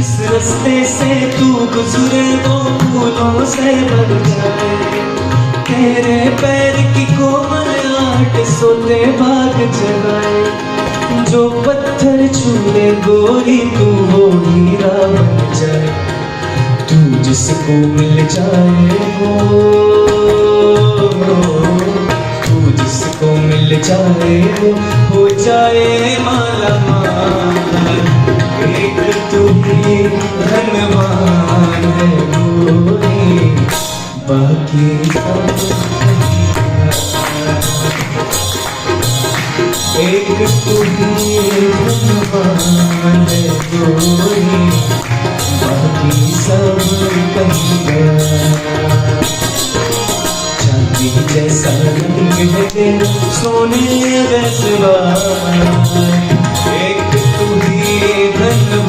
जिस रास्ते से तू गुजरे वो फूलों से भर जाए। तेरे पैर की कोमल आट सोते भाग जगाए। जो पत्थर छूले गोरी तू वो हीरा बन जाए। तू जिसको मिल जाए तू जिसको मिल जाए वो हो जाए माला माल। एक तू ही धनवान है गोरी, बाकी सब एक तू ही धनवान है गोरी, बाकी सब कहीं चांदी जैसा रंग है तेरा सोने जैसा। एक तू ही धनवान